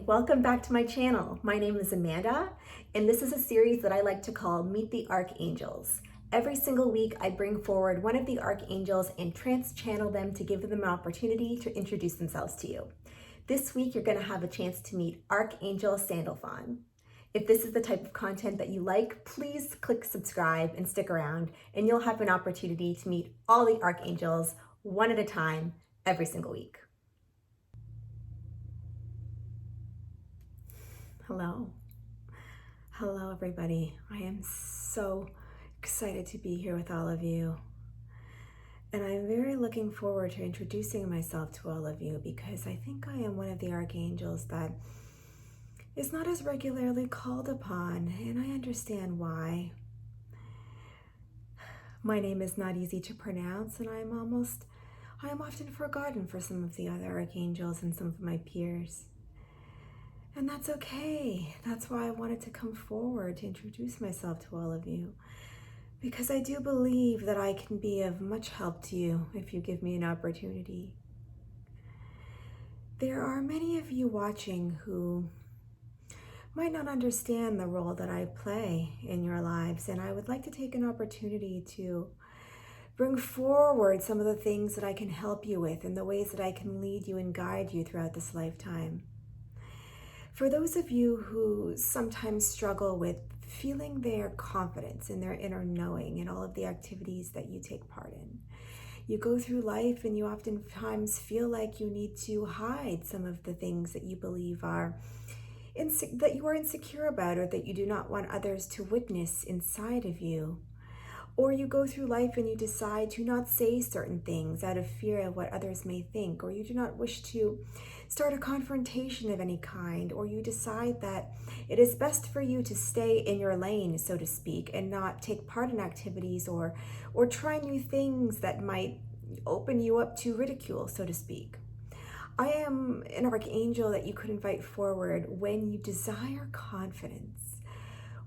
welcome back to my channel. My name is Amanda, and this is a series that I like to call Meet the Archangels. Every single week, I bring forward one of the archangels and trance channel them to give them an opportunity to introduce themselves to you. This week, you're going to have a chance to meet Archangel Sandalphon. If this is the type of content that you like, please click subscribe and stick around, and you'll have an opportunity to meet all the archangels one at a time every single week. Hello. Hello, everybody. I am so excited to be here with all of you. And I'm very looking forward to introducing myself to all of you because I think I am one of the archangels that is not as regularly called upon, and I understand why. My name is not easy to pronounce, and I am often forgotten for some of the other archangels and some of my peers. And that's okay. That's why I wanted to come forward to introduce myself to all of you, because I do believe that I can be of much help to you if you give me an opportunity. There are many of you watching who might not understand the role that I play in your lives, and I would like to take an opportunity to bring forward some of the things that I can help you with and the ways that I can lead you and guide you throughout this lifetime. For those of you who sometimes struggle with feeling their confidence in their inner knowing and all of the activities that you take part in, you go through life and you oftentimes feel like you need to hide some of the things that you believe that you are insecure about, or that you do not want others to witness inside of you. Or you go through life and you decide to not say certain things out of fear of what others may think, or you do not wish to start a confrontation of any kind, or you decide that it is best for you to stay in your lane, so to speak, and not take part in activities or try new things that might open you up to ridicule, so to speak. I am an archangel that you could invite forward when you desire confidence.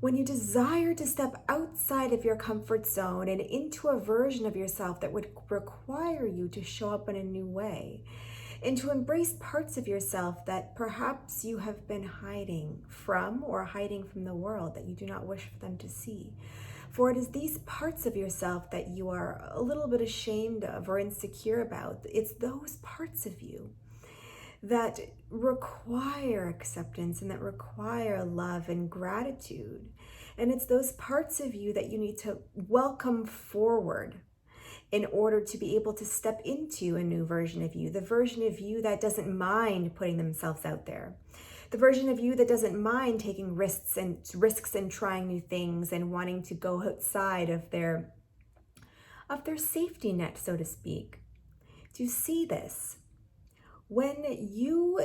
When you desire to step outside of your comfort zone and into a version of yourself that would require you to show up in a new way, and to embrace parts of yourself that perhaps you have been hiding from the world that you do not wish for them to see. For it is these parts of yourself that you are a little bit ashamed of or insecure about. It's those parts of you that require acceptance and that require love and gratitude. And it's those parts of you that you need to welcome forward in order to be able to step into a new version of you, the version of you that doesn't mind putting themselves out there, the version of you that doesn't mind taking risks and trying new things and wanting to go outside of their safety net, so to speak. Do you see this? When you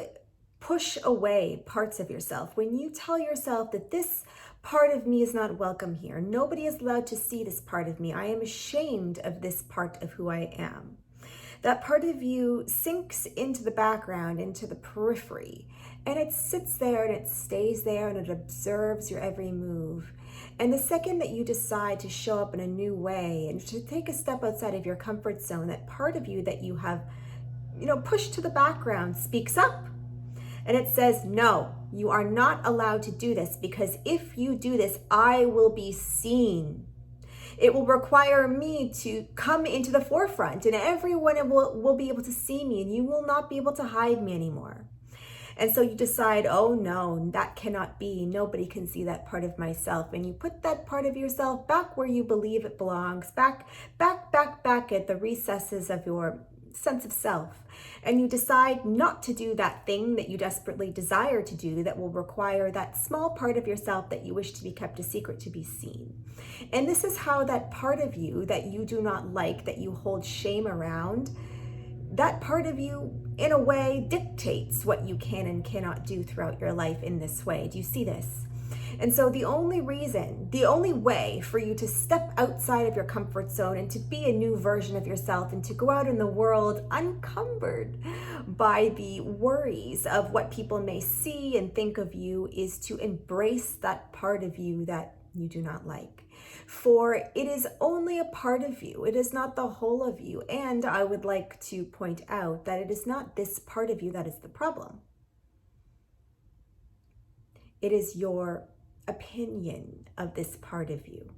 push away parts of yourself, when you tell yourself that this part of me is not welcome here, nobody is allowed to see this part of me, I am ashamed of this part of who I am, that part of you sinks into the background, into the periphery, and it sits there and it stays there and it observes your every move. And the second that you decide to show up in a new way and to take a step outside of your comfort zone, that part of you that you have pushed to the background speaks up. And it says, no, you are not allowed to do this, because if you do this, I will be seen. It will require me to come into the forefront, and everyone will be able to see me, and you will not be able to hide me anymore. And so you decide, oh no, that cannot be. Nobody can see that part of myself. And you put that part of yourself back where you believe it belongs, back at the recesses of your sense of self. And you decide not to do that thing that you desperately desire to do that will require that small part of yourself that you wish to be kept a secret to be seen. And this is how that part of you that you do not like, that you hold shame around, that part of you in a way dictates what you can and cannot do throughout your life in this way. Do you see this? And so the only way for you to step outside of your comfort zone and to be a new version of yourself and to go out in the world unencumbered by the worries of what people may see and think of you is to embrace that part of you that you do not like. For it is only a part of you. It is not the whole of you. And I would like to point out that it is not this part of you that is the problem. It is your opinion of this part of you,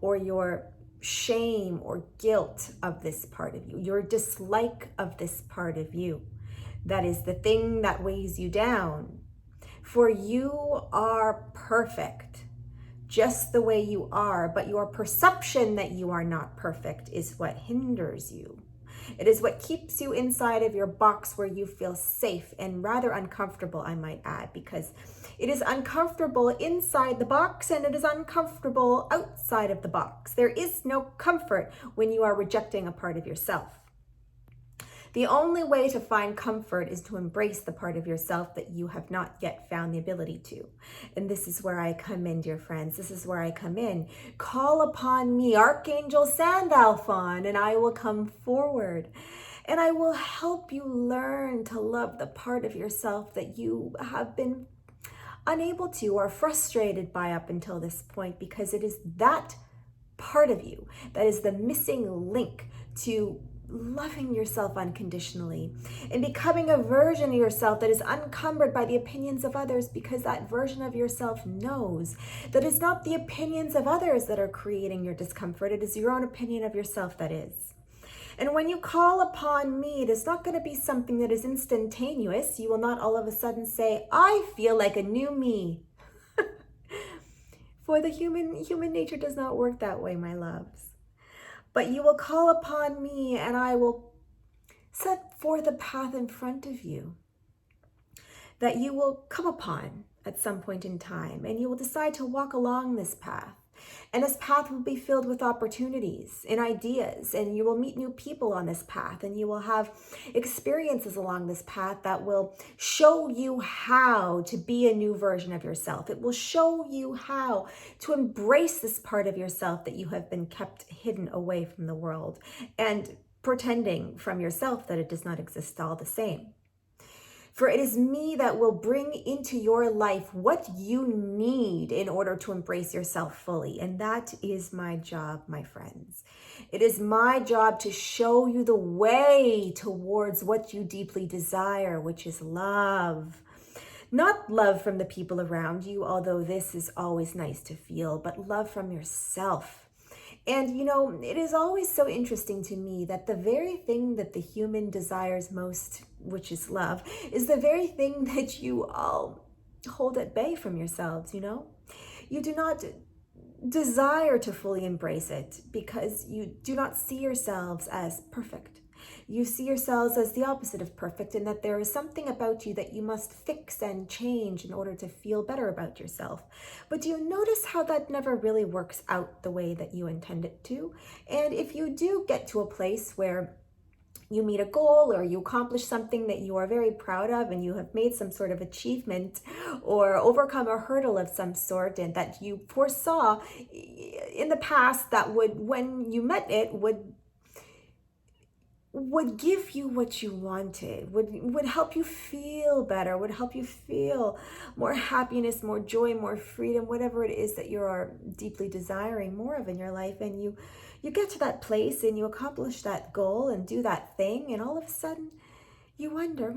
or your shame or guilt of this part of you, your dislike of this part of you. That is the thing that weighs you down. For you are perfect, just the way you are, but your perception that you are not perfect is what hinders you. It is what keeps you inside of your box where you feel safe and rather uncomfortable, I might add, because it is uncomfortable inside the box and it is uncomfortable outside of the box. There is no comfort when you are rejecting a part of yourself. The only way to find comfort is to embrace the part of yourself that you have not yet found the ability to. And this is where I come in, dear friends. This is where I come in. Call upon me, Archangel Sandalphon, and I will come forward. And I will help you learn to love the part of yourself that you have been unable to or frustrated by up until this point, because it is that part of you that is the missing link to loving yourself unconditionally and becoming a version of yourself that is unencumbered by the opinions of others, because that version of yourself knows that it's not the opinions of others that are creating your discomfort. It is your own opinion of yourself that is. And when you call upon me, it is not going to be something that is instantaneous. You will not all of a sudden say, I feel like a new me. For the human nature does not work that way, my loves. But you will call upon me and I will set forth a path in front of you that you will come upon at some point in time, and you will decide to walk along this path. And this path will be filled with opportunities and ideas, and you will meet new people on this path, and you will have experiences along this path that will show you how to be a new version of yourself. It will show you how to embrace this part of yourself that you have been kept hidden away from the world and pretending from yourself that it does not exist all the same. For it is me that will bring into your life what you need in order to embrace yourself fully. And that is my job, my friends. It is my job to show you the way towards what you deeply desire, which is love. Not love from the people around you, although this is always nice to feel, but love from yourself. And, it is always so interesting to me that the very thing that the human desires most, which is love, is the very thing that you all hold at bay from yourselves, You do not desire to fully embrace it because you do not see yourselves as perfect. You see yourselves as the opposite of perfect, in that there is something about you that you must fix and change in order to feel better about yourself. But do you notice how that never really works out the way that you intend it to? And if you do get to a place where you meet a goal or you accomplish something that you are very proud of, and you have made some sort of achievement or overcome a hurdle of some sort, and that you foresaw in the past that when you met it, would give you what you wanted, would help you feel better, would help you feel more happiness, more joy, more freedom, whatever it is that you are deeply desiring more of in your life. And you get to that place and you accomplish that goal and do that thing, and all of a sudden you wonder,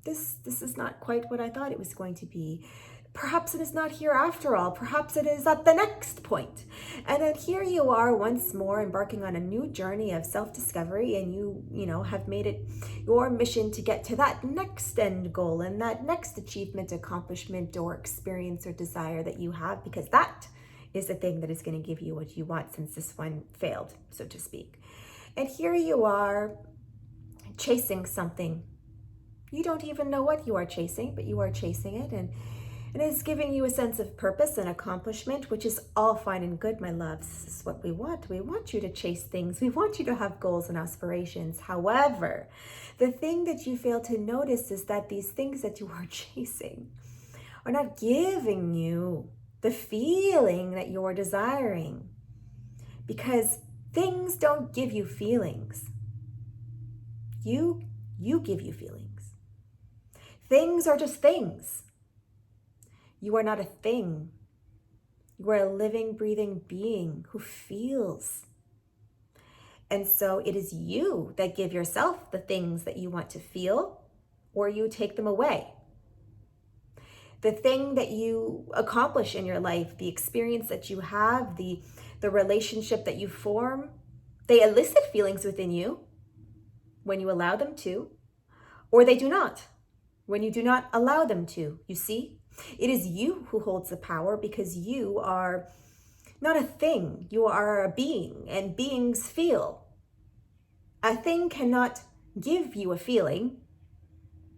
this is not quite what I thought it was going to be. Perhaps it is not here after all. Perhaps it is at the next point. And then here you are once more embarking on a new journey of self-discovery, and you have made it your mission to get to that next end goal and that next achievement, accomplishment, or experience or desire that you have, because that is the thing that is going to give you what you want, since this one failed, so to speak. And here you are chasing something. You don't even know what you are chasing, but you are chasing it, and it is giving you a sense of purpose and accomplishment, which is all fine and good, my loves. This is what we want. We want you to chase things. We want you to have goals and aspirations. However, the thing that you fail to notice is that these things that you are chasing are not giving you the feeling that you're desiring, because things don't give you feelings. You give you feelings. Things are just things. You are not a thing. You are a living, breathing being who feels. And so it is you that give yourself the things that you want to feel, or you take them away. the thing that you accomplish in your life, the experience that you have, the relationship that you form, they elicit feelings within you when you allow them to, or they do not when you do not allow them to. You see, it is you who holds the power, because you are not a thing, you are a being, and beings feel. A thing cannot give you a feeling.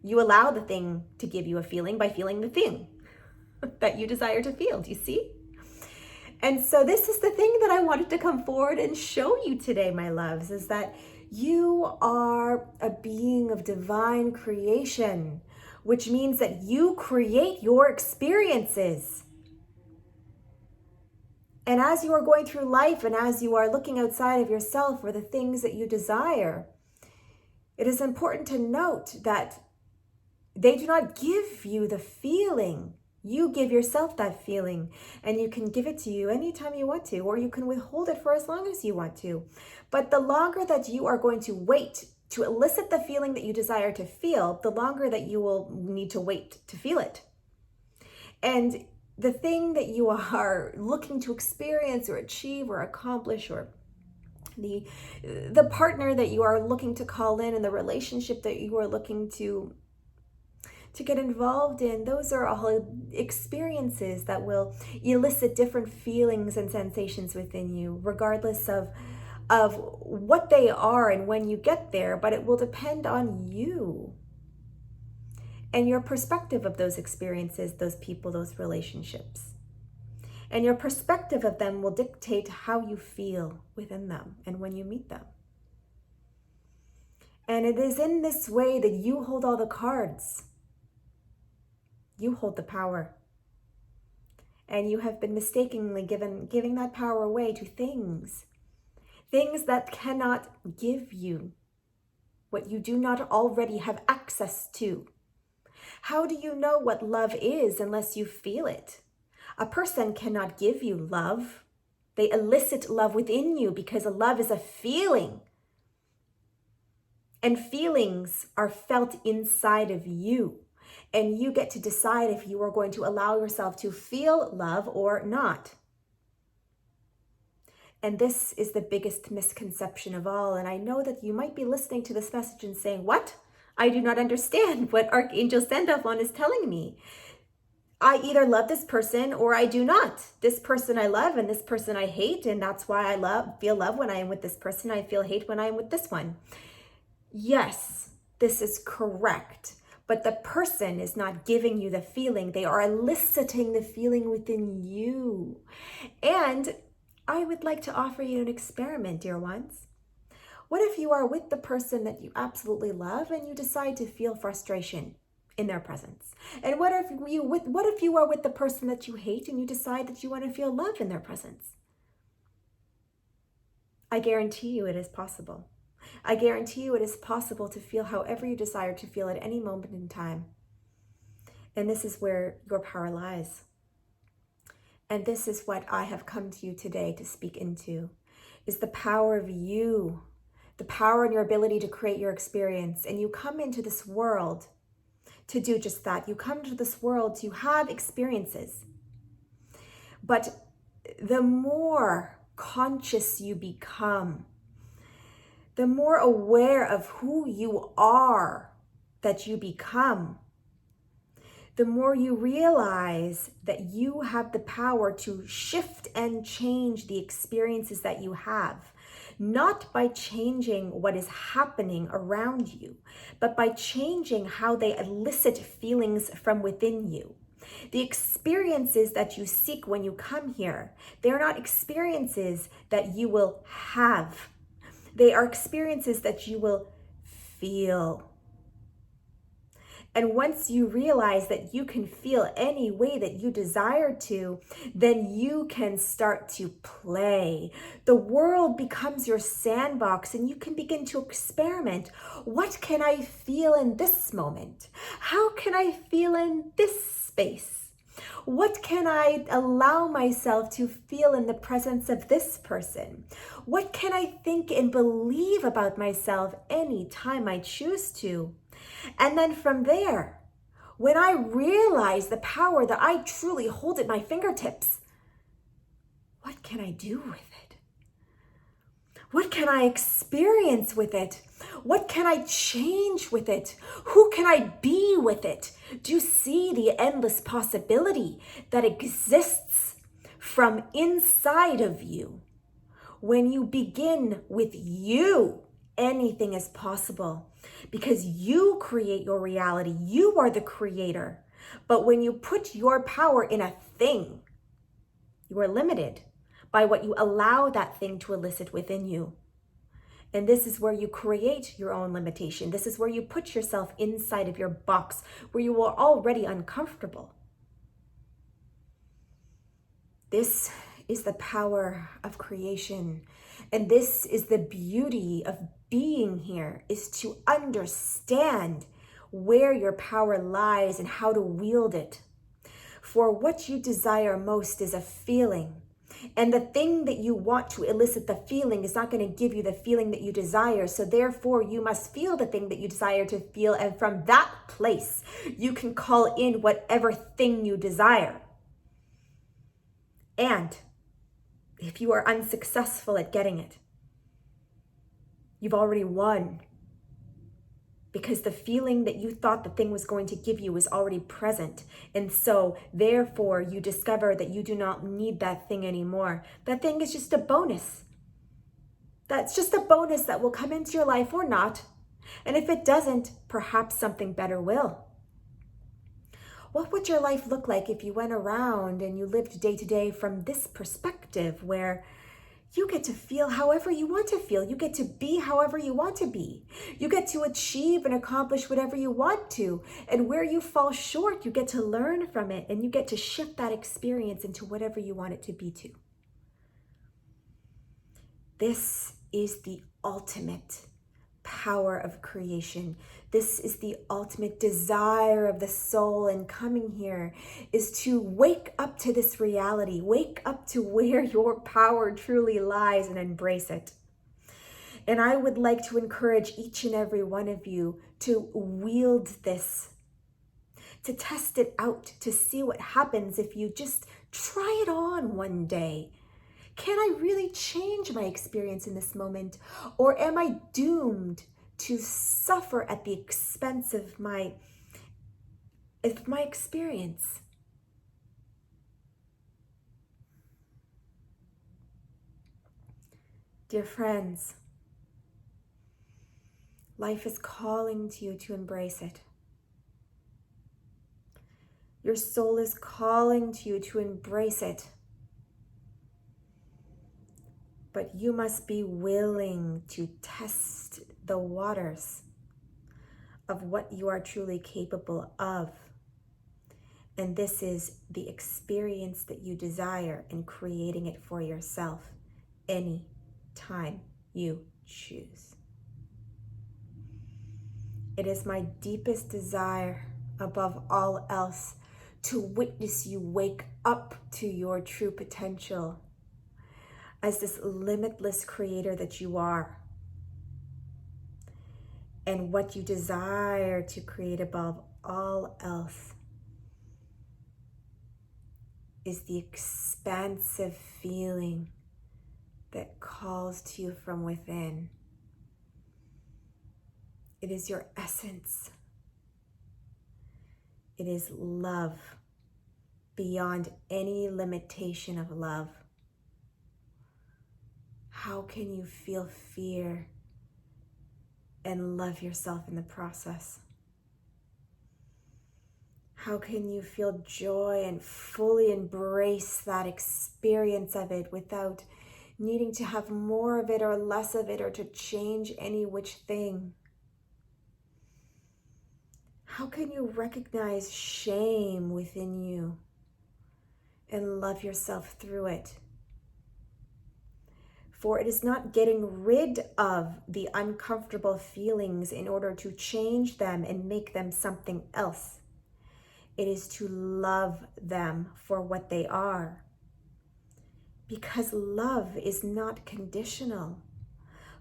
You allow the thing to give you a feeling by feeling the thing that you desire to feel. Do you see? And so this is the thing that I wanted to come forward and show you today, my loves, is that you are a being of divine creation, which means that you create your experiences. And as you are going through life and as you are looking outside of yourself for the things that you desire, it is important to note that they do not give you the feeling. You give yourself that feeling, and you can give it to you anytime you want to, or you can withhold it for as long as you want to. But the longer that you are going to wait to elicit the feeling that you desire to feel, the longer that you will need to wait to feel it. And the thing that you are looking to experience or achieve or accomplish, or the partner that you are looking to call in, and the relationship that you are looking to get involved in, those are all experiences that will elicit different feelings and sensations within you, regardless of what they are and when you get there. But it will depend on you and your perspective of those experiences, those people, those relationships. And your perspective of them will dictate how you feel within them and when you meet them. And it is in this way that you hold all the cards. You hold the power. And you have been mistakenly giving that power away to things that cannot give you what you do not already have access to. How do you know what love is unless you feel it? A person cannot give you love. They elicit love within you, because a love is a feeling. And feelings are felt inside of you. And you get to decide if you are going to allow yourself to feel love or not. And this is the biggest misconception of all. And I know that you might be listening to this message and saying, what? I do not understand what Archangel Sandalphon is telling me. I either love this person or I do not. This person I love and this person I hate. And that's why I feel love when I am with this person. I feel hate when I am with this one. Yes, this is correct. But the person is not giving you the feeling. They are eliciting the feeling within you. And I would like to offer you an experiment, dear ones. What if you are with the person that you absolutely love and you decide to feel frustration in their presence? And what if you are with the person that you hate and you decide that you want to feel love in their presence? I guarantee you it is possible. I guarantee you it is possible to feel however you desire to feel at any moment in time. And this is where your power lies. And this is what I have come to you today to speak into, is the power of you, the power in your ability to create your experience. And you come into this world to do just that. You come into this world to have experiences. But the more conscious you become, the more aware of who you are that you become, the more you realize that you have the power to shift and change the experiences that you have, not by changing what is happening around you, but by changing how they elicit feelings from within you. The experiences that you seek when you come here, they are not experiences that you will have. They are experiences that you will feel. And once you realize that you can feel any way that you desire to, then you can start to play. The world becomes your sandbox and you can begin to experiment. What can I feel in this moment? How can I feel in this space? What can I allow myself to feel in the presence of this person? What can I think and believe about myself anytime I choose to? And then from there, when I realize the power that I truly hold at my fingertips, what can I do with it? What can I experience with it? What can I change with it? Who can I be with it? Do you see the endless possibility that exists from inside of you? When you begin with you, anything is possible because you create your reality. You are the creator. But when you put your power in a thing, you are limited by what you allow that thing to elicit within you. And this is where you create your own limitation. This is where you put yourself inside of your box, where you are already uncomfortable. This is the power of creation. And this is the beauty of being here, is to understand where your power lies and how to wield it. For what you desire most is a feeling. And the thing that you want to elicit the feeling is not going to give you the feeling that you desire. So therefore, you must feel the thing that you desire to feel. And from that place, you can call in whatever thing you desire. And if you are unsuccessful at getting it, you've already won. Because the feeling that you thought the thing was going to give you is already present. And so, therefore, you discover that you do not need that thing anymore. That thing is just a bonus. That's just a bonus that will come into your life or not. And if it doesn't, perhaps something better will. What would your life look like if you went around and you lived day to day from this perspective where you get to feel however you want to feel. You get to be however you want to be. You get to achieve and accomplish whatever you want to. And where you fall short, you get to learn from it and you get to shift that experience into whatever you want it to be to. This is the ultimate power of creation. This is the ultimate desire of the soul, and coming here is to wake up to this reality, wake up to where your power truly lies and embrace it. And I would like to encourage each and every one of you to wield this, to test it out, to see what happens if you just try it on one day. Can I really change my experience in this moment? Or am I doomed to suffer at the expense of my experience? Dear friends, life is calling to you to embrace it. Your soul is calling to you to embrace it. But you must be willing to test the waters of what you are truly capable of. And this is the experience that you desire and creating it for yourself any time you choose. It is my deepest desire above all else to witness you wake up to your true potential as this limitless creator that you are. And what you desire to create above all else is the expansive feeling that calls to you from within. It is your essence. It is love beyond any limitation of love. How can you feel fear and love yourself in the process? How can you feel joy and fully embrace that experience of it without needing to have more of it or less of it or to change any which thing? How can you recognize shame within you and love yourself through it? For it is not getting rid of the uncomfortable feelings in order to change them and make them something else. It is to love them for what they are. Because love is not conditional.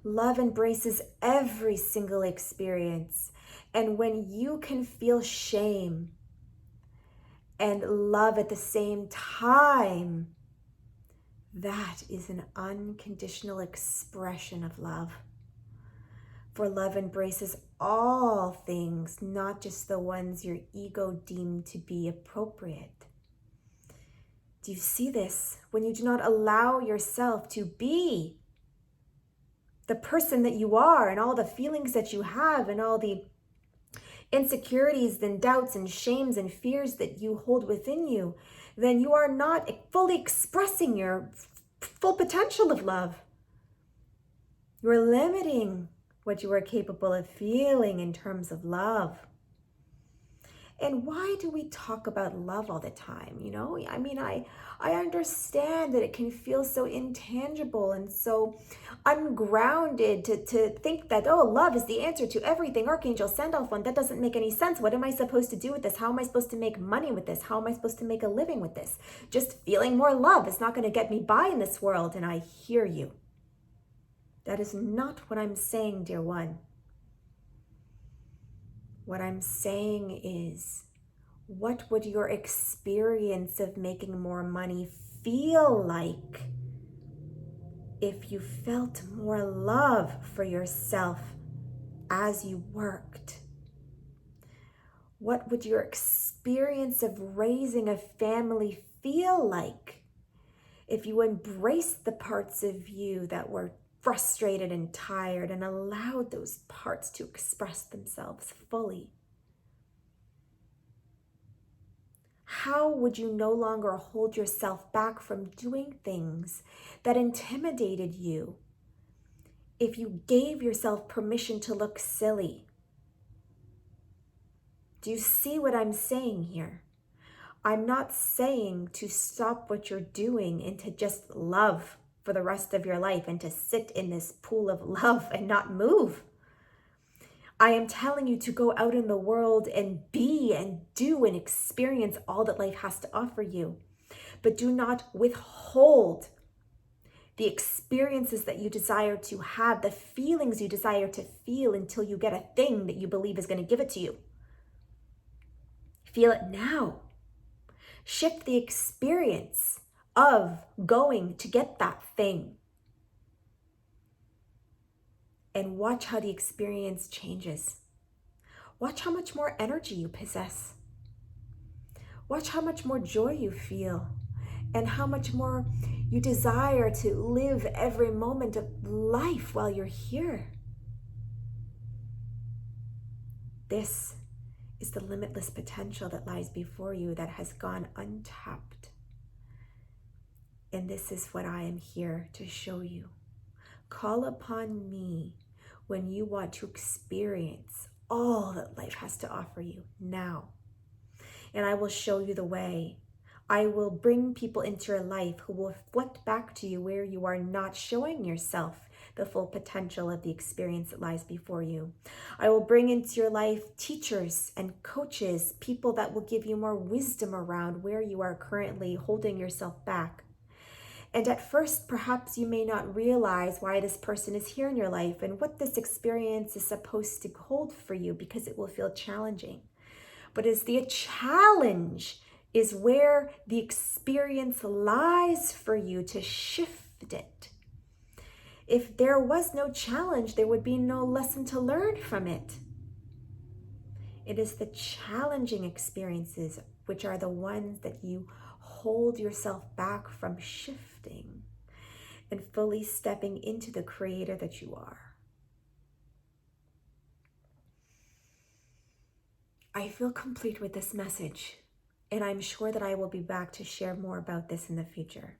Love embraces every single experience. And when you can feel shame and love at the same time, that is an unconditional expression of love. For love embraces all things, not just the ones your ego deemed to be appropriate. Do you see this? When you do not allow yourself to be the person that you are and all the feelings that you have and all the insecurities and doubts and shames and fears that you hold within you, then you are not fully expressing your full potential of love. You're limiting what you are capable of feeling in terms of love. And why do we talk about love all the time? You know, I mean, I understand that it can feel so intangible and so ungrounded to think that, oh, love is the answer to everything. Archangel Sandalphon, that doesn't make any sense. What am I supposed to do with this? How am I supposed to make money with this? How am I supposed to make a living with this? Just feeling more love is not going to get me by in this world. And I hear you. That is not what I'm saying, dear one. What I'm saying is, what would your experience of making more money feel like if you felt more love for yourself as you worked? What would your experience of raising a family feel like if you embraced the parts of you that were frustrated and tired and allowed those parts to express themselves fully? How would you no longer hold yourself back from doing things that intimidated you if you gave yourself permission to look silly? Do you see what I'm saying here? I'm not saying to stop what you're doing and to just love for the rest of your life and to sit in this pool of love and not move. I am telling you to go out in the world and be and do and experience all that life has to offer you. But do not withhold the experiences that you desire to have, the feelings you desire to feel until you get a thing that you believe is going to give it to you. Feel it now. Shift the experience of going to get that thing. And watch how the experience changes. Watch how much more energy you possess. Watch how much more joy you feel and how much more you desire to live every moment of life while you're here. This is the limitless potential that lies before you that has gone untapped. And this is what I am here to show you. Call upon me when you want to experience all that life has to offer you now. And I will show you the way. I will bring people into your life who will reflect back to you where you are not showing yourself the full potential of the experience that lies before you. I will bring into your life teachers and coaches, people that will give you more wisdom around where you are currently holding yourself back. And at first, perhaps you may not realize why this person is here in your life and what this experience is supposed to hold for you because it will feel challenging. But as the challenge is where the experience lies for you to shift it. If there was no challenge, there would be no lesson to learn from it. It is the challenging experiences which are the ones that you hold yourself back from shifting and fully stepping into the creator that you are. I feel complete with this message, and I'm sure that I will be back to share more about this in the future.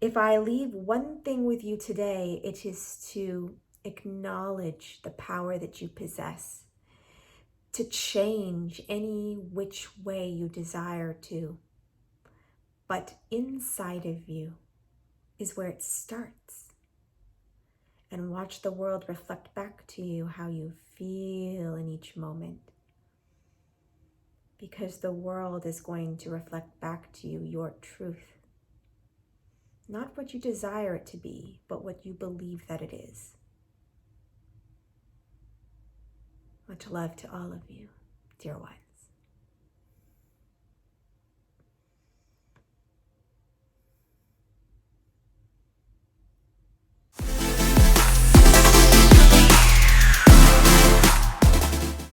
If I leave one thing with you today, it is to acknowledge the power that you possess, to change any which way you desire to. But inside of you is where it starts. And watch the world reflect back to you how you feel in each moment. Because the world is going to reflect back to you your truth. Not what you desire it to be, but what you believe that it is. Much love to all of you, dear one.